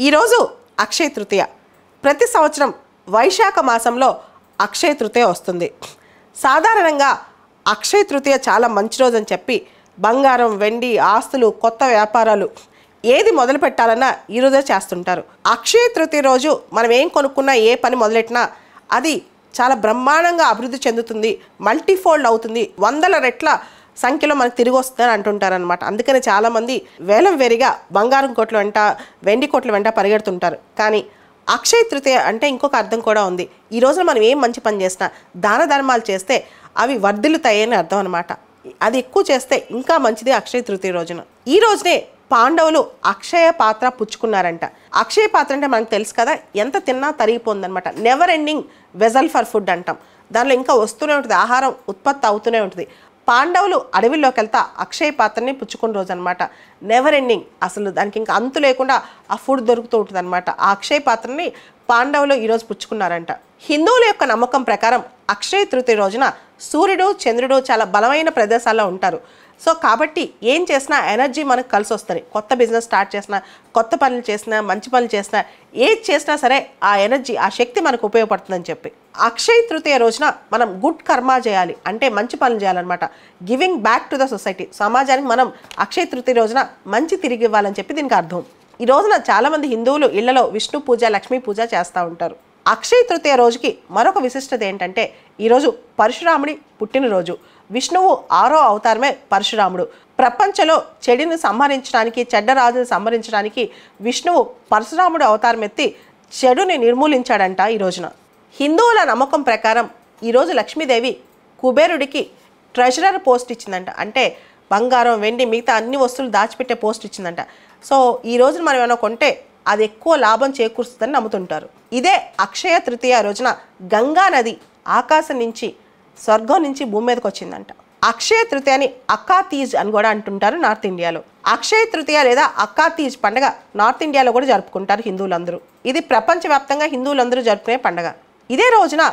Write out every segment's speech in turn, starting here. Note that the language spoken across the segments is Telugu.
ఈరోజు అక్షయ తృతీయ. ప్రతి సంవత్సరం వైశాఖ మాసంలో అక్షయ తృతీయ వస్తుంది. సాధారణంగా అక్షయ తృతీయ చాలా మంచి రోజు అని చెప్పి బంగారం, వెండి, ఆస్తులు, కొత్త వ్యాపారాలు ఏది మొదలు పెట్టాలన్నా ఈరోజే చేస్తుంటారు. అక్షయ తృతీయ రోజు మనం ఏం కొనుక్కున్నా, ఏ పని మొదలెట్టినా అది చాలా బ్రహ్మాండంగా అభివృద్ధి చెందుతుంది, మల్టీఫోల్డ్ అవుతుంది, వందల రెట్ల సంఖ్యలో మనకు తిరిగి వస్తుందని అంటుంటారనమాట. అందుకని చాలామంది వేలం వేరిగా బంగారం కోట్ల వెంట, వెండి కోట్ల వెంట పరిగెడుతుంటారు. కానీ అక్షయ తృతీయ అంటే ఇంకొక అర్థం కూడా ఉంది. ఈ రోజున మనం ఏం మంచి పని చేసినా, దాన ధర్మాలు చేస్తే అవి వర్ధిల్లుతాయని అర్థం అనమాట. అది ఎక్కువ చేస్తే ఇంకా మంచిది అక్షయ తృతీయ రోజున. ఈ రోజునే పాండవులు అక్షయ పాత్ర పుచ్చుకున్నారంట. అక్షయ పాత్ర అంటే మనకు తెలుసు కదా, ఎంత తిన్నా తరిగిపోతుందనమాట. Never ending vessel for food అంటాం. దానిలో ఇంకా వస్తూనే ఉంటుంది, ఆహారం ఉత్పత్తి అవుతూనే ఉంటుంది. పాండవులు అడవిలోకి వెళ్తా అక్షయ పాత్రని పుచ్చుకున్న రోజు అనమాట. నెవర్ ఎండింగ్, అసలు దానికి ఇంకా అంతు లేకుండా ఆ ఫుడ్ దొరుకుతూ ఉంటుంది అనమాట. ఆ అక్షయ పాత్రని పాండవులు ఈరోజు పుచ్చుకున్నారంట. హిందువుల యొక్క నమ్మకం ప్రకారం అక్షయ తృతీయ రోజున సూర్యుడు, చంద్రుడు చాలా బలమైన ప్రదేశాల్లో ఉంటారు. సో కాబట్టి ఏం చేసినా ఎనర్జీ మనకు కలిసి వస్తుంది. కొత్త బిజినెస్ స్టార్ట్ చేసినా, కొత్త పనులు చేసినా, మంచి పనులు చేసినా, ఏది చేసినా సరే ఆ ఎనర్జీ, ఆ శక్తి మనకు ఉపయోగపడుతుందని చెప్పి అక్షయ తృతీయ రోజున మనం గుడ్ కర్మ చేయాలి, అంటే మంచి పనులు చేయాలన్నమాట. Giving back to the society, సమాజానికి మనం అక్షయ తృతీయ రోజున మంచి తిరిగి ఇవ్వాలని చెప్పి దీనికి అర్థం. ఈ రోజున చాలామంది హిందువులు ఇళ్లలో విష్ణు పూజ, లక్ష్మీ పూజ చేస్తూ ఉంటారు. అక్షయ తృతీయ రోజుకి మరొక విశిష్టత ఏంటంటే ఈరోజు పరశురాముడి పుట్టినరోజు. విష్ణువు 6వ అవతారమే పరశురాముడు. ప్రపంచంలో చెడుని సంహరించడానికి, చెడ్డరాజుని సంహరించడానికి విష్ణువు పరశురాముడు అవతారం ఎత్తి చెడుని నిర్మూలించాడంట. ఈ రోజున హిందువుల నమ్మకం ప్రకారం ఈరోజు లక్ష్మీదేవి కుబేరుడికి ట్రెజరర్ పోస్ట్ ఇచ్చిందంట. అంటే బంగారం, వెండి, మిగతా అన్ని వస్తువులు దాచిపెట్టే పోస్ట్ ఇచ్చిందంట. సో ఈ రోజున మనం ఏమైనా కొంటే అది ఎక్కువ లాభం చేకూరుస్తుందని నమ్ముతుంటారు. ఇదే అక్షయ తృతీయ రోజున గంగా నది ఆకాశం నుంచి, స్వర్గం నుంచి భూమి మీదకి వచ్చిందంట. అక్షయ తృతీయని అక్కా తీజ్ అని కూడా అంటుంటారు నార్త్ ఇండియాలో. అక్షయ తృతీయ లేదా అక్కా తీజ్ పండుగ నార్త్ ఇండియాలో కూడా జరుపుకుంటారు హిందువులందరూ. ఇది ప్రపంచవ్యాప్తంగా హిందువులందరూ జరుపుకునే పండుగ. ఇదే రోజున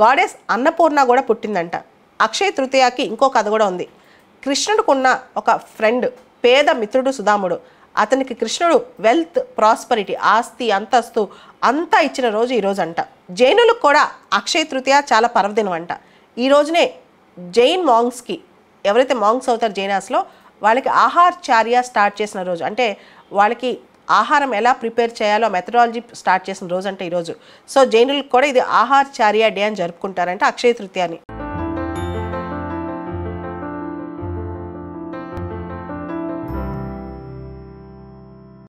గాడెస్ అన్నపూర్ణ కూడా పుట్టిందంట. అక్షయ తృతీయకి ఇంకో కథ కూడా ఉంది. కృష్ణుడికున్న ఒక ఫ్రెండ్, పేద మిత్రుడు సుధాముడు. అతనికి కృష్ణుడు వెల్త్, ప్రాస్పరిటీ, ఆస్తి, అంతస్తు అంతా ఇచ్చిన రోజు ఈ రోజు అంట. జైనులకు కూడా అక్షయ తృతీయ చాలా పర్వదినం అంట. ఈ రోజునే జైన్ మాంగ్స్కి, ఎవరైతే మాంగ్స్ అవుతారు జైనాస్లో, వాళ్ళకి ఆహారచార్య స్టార్ట్ చేసిన రోజు. అంటే వాళ్ళకి ఆహారం ఎలా ప్రిపేర్ చేయాలో మెథడాలజీ స్టార్ట్ చేసిన రోజు అంటే ఈరోజు. సో జైనులకు కూడా ఇది ఆహారచార్య డే అని జరుపుకుంటారంటే అక్షయ తృతీయని.